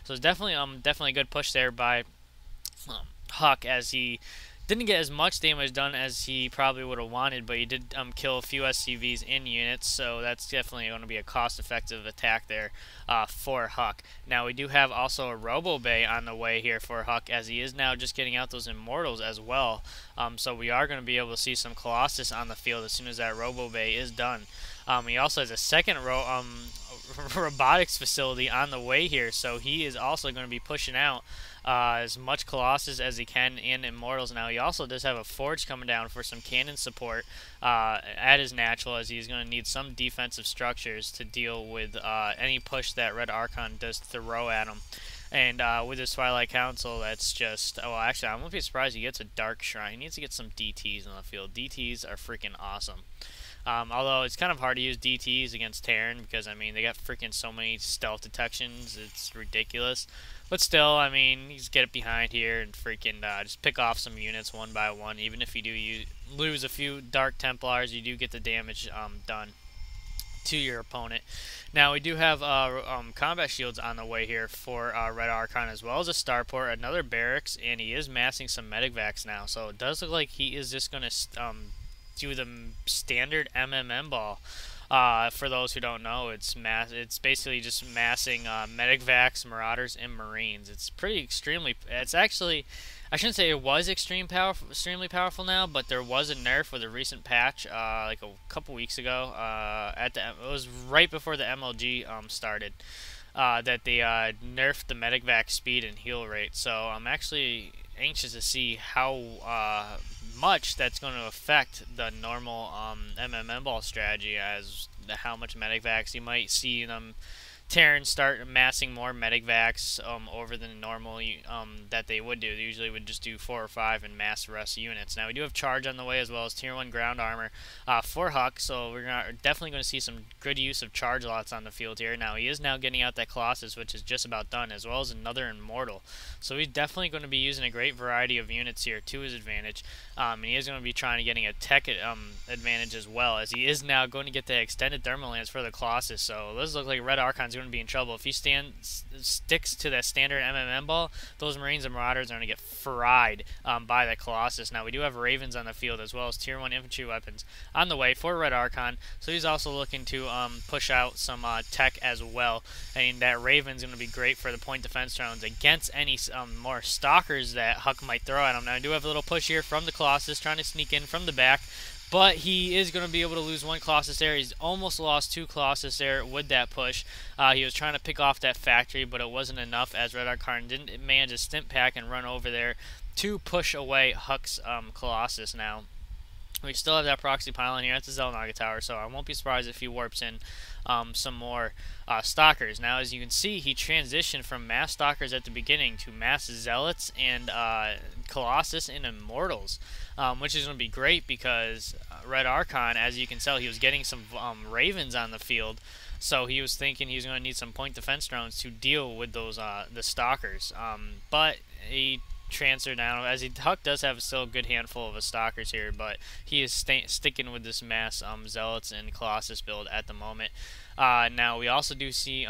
So it's definitely a good push there by HuK, as he didn't get as much damage done as he probably would have wanted, but he did kill a few SCVs in units, so that's definitely going to be a cost-effective attack there for HuK. Now we do have also a Robo Bay on the way here for HuK, as he is now just getting out those Immortals as well. So we are going to be able to see some Colossus on the field as soon as that Robo Bay is done. He also has a second robotics facility on the way here, so he is also going to be pushing out as much Colossus as he can and Immortals. Now he also does have a Forge coming down for some cannon support at his natural, as he's going to need some defensive structures to deal with any push that RedArchon does throw at him. And with his Twilight Council, that's just... Oh, actually, I won't be surprised he gets a Dark Shrine. He needs to get some DTs on the field. DTs are freaking awesome. Although it's kind of hard to use DTs against Terran because, I mean, they got freaking so many stealth detections. It's ridiculous. But still, I mean, you just get it behind here and freaking just pick off some units one by one. Even if you do lose a few Dark Templars, you do get the damage done to your opponent. Now we do have combat shields on the way here for RedArchon, as well as a starport, another barracks, and he is massing some medivacs now. So it does look like he is just going to do the standard MMM ball. For those who don't know, it's basically just massing medicvacs, marauders, and marines. It's it's actually, I shouldn't say it was extremely powerful now, but there was a nerf with a recent patch, like a couple weeks ago. It was right before the MLG started. That they nerfed the medivac speed and heal rate. So I'm actually anxious to see how much that's going to affect the normal MMM ball strategy, as how much medivacs you might see them. Terrans start amassing more medivacs over than normal that they would do. They usually would just do 4 or 5 and mass the rest of units. Now we do have charge on the way, as well as tier 1 ground armor for HuK, so we're definitely going to see some good use of charge lots on the field here. Now he is now getting out that Colossus, which is just about done, as well as another Immortal. So he's definitely going to be using a great variety of units here to his advantage, and he is going to be trying to getting a tech advantage as well, as he is now going to get the extended thermal lance for the Colossus. So this looks like RedArchon's going to be in trouble. If he sticks to that standard MMM ball, those Marines and Marauders are going to get fried by that Colossus. Now we do have Ravens on the field, as well as tier 1 infantry weapons on the way for RedArchon, so he's also looking to push out some tech as well. And that Raven's going to be great for the point defense drones against any more stalkers that HuK might throw at him. Now I do have a little push here from the Colossus, trying to sneak in from the back, but he is going to be able to lose one Colossus there. He's almost lost 2 Colossus there with that push. He was trying to pick off that factory, but it wasn't enough, as RedArchon didn't manage to stimp pack and run over there to push away HuK's Colossus. Now we still have that proxy pylon here at the Xel'naga Tower, so I won't be surprised if he warps in some more stalkers. Now, as you can see, he transitioned from mass stalkers at the beginning to mass zealots and Colossus and Immortals, which is going to be great because RedArchon, as you can tell, he was getting some Ravens on the field. So he was thinking he was going to need some point defense drones to deal with those the stalkers. But he transfer now, as HuK does have still a good handful of stalkers here, but he is sticking with this mass zealots and Colossus build at the moment. Now we also do see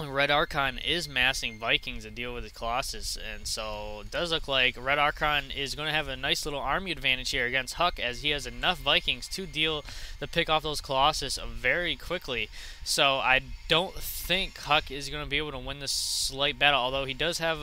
RedArchon is massing Vikings to deal with the Colossus, and so it does look like RedArchon is going to have a nice little army advantage here against HuK, as he has enough Vikings to pick off those Colossus very quickly. So I don't think HuK is going to be able to win this slight battle, although he does have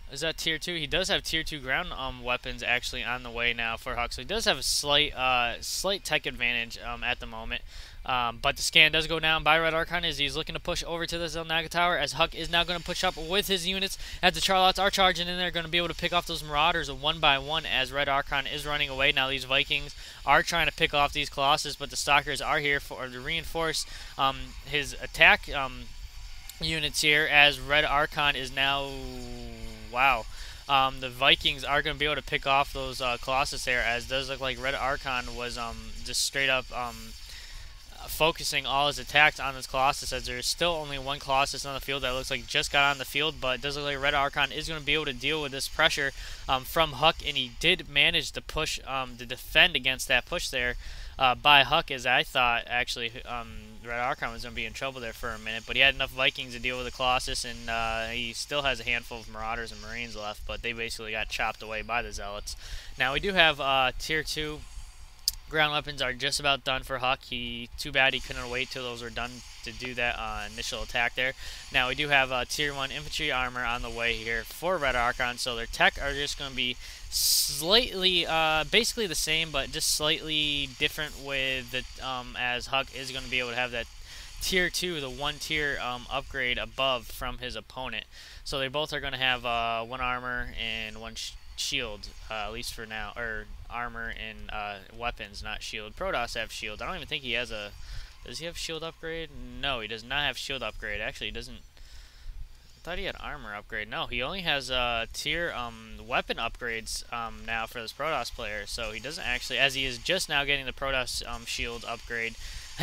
is that tier 2? He does have tier 2 ground weapons actually on the way now for HuK, so he does have a slight tech advantage at the moment. But the scan does go down by RedArchon as he's looking to push over to the Xel'naga Tower, as HuK is now going to push up with his units, as the Charlottes are charging in there, going to be able to pick off those Marauders one by one as RedArchon is running away. Now these Vikings are trying to pick off these Colossus, but the Stalkers are here to reinforce his attack units here, as RedArchon is now... Wow. The Vikings are going to be able to pick off those Colossus there, as it does look like RedArchon was just straight up focusing all his attacks on this Colossus, as there's still only one Colossus on the field that looks like just got on the field, but it does look like RedArchon is going to be able to deal with this pressure from HuK, and he did manage to push to defend against that push there by HuK, as I thought actually RedArchon was going to be in trouble there for a minute, but he had enough Vikings to deal with the Colossus, and he still has a handful of Marauders and Marines left, but they basically got chopped away by the Zealots. Now we do have Tier 2 ground weapons are just about done for HuK. Too bad he couldn't wait till those were done to do that initial attack there. Now we do have Tier 1 infantry armor on the way here for RedArchon, so their tech are just going to be slightly, basically the same, but just slightly different with the, as HuK is going to be able to have that Tier 2, the 1 tier upgrade above from his opponent. So they both are going to have 1 armor and 1 shield, at least for now, or armor and weapons, not shield. Protoss have shield. I don't even think he has a... Does he have shield upgrade? No, he does not have shield upgrade. Actually, he doesn't... I thought he had armor upgrade. No, he only has tier weapon upgrades now for this Protoss player. So he doesn't actually, as he is just now getting the Protoss shield upgrade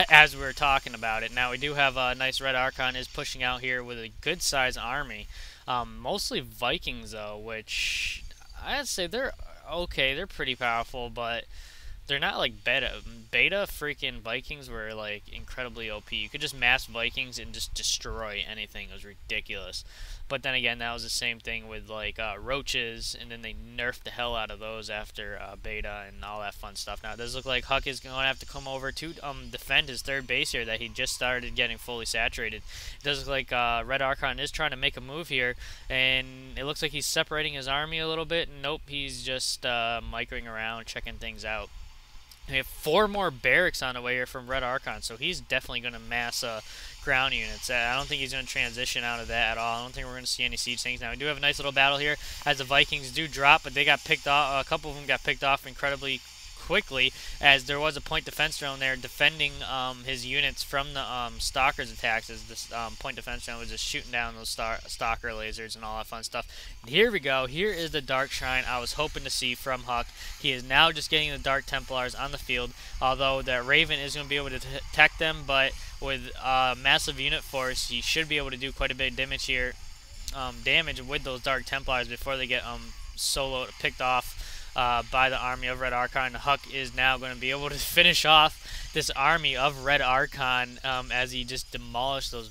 as we're talking about it. Now we do have a nice RedArchon is pushing out here with a good size army. Mostly Vikings though, which I'd say they're okay. They're pretty powerful, but they're not like beta. Beta freaking Vikings were like incredibly OP. You could just mass Vikings and just destroy anything. It was ridiculous. But then again, that was the same thing with like roaches, and then they nerfed the hell out of those after beta and all that fun stuff. Now it does look like HuK is going to have to come over to defend his third base here that he just started getting fully saturated. It does look like RedArchon is trying to make a move here, and it looks like he's separating his army a little bit. Nope, he's just microing around, checking things out. We have 4 more barracks on the way here from RedArchon, so he's definitely going to mass ground units. I don't think he's going to transition out of that at all. I don't think we're going to see any siege tanks. Now, we do have a nice little battle here as the Vikings do drop, but they got picked off. A couple of them got picked off incredibly quickly, as there was a point defense drone there defending his units from the stalkers attacks, as this point defense drone was just shooting down those stalker lasers and all that fun stuff. And here we go. Here is the Dark Shrine I was hoping to see from HuK. He is now just getting the Dark Templars on the field, although that Raven is going to be able to detect them, but with massive unit force, he should be able to do quite a bit of damage here, damage with those Dark Templars before they get picked off by the army of RedArchon. HuK is now going to be able to finish off this army of RedArchon as he just demolished those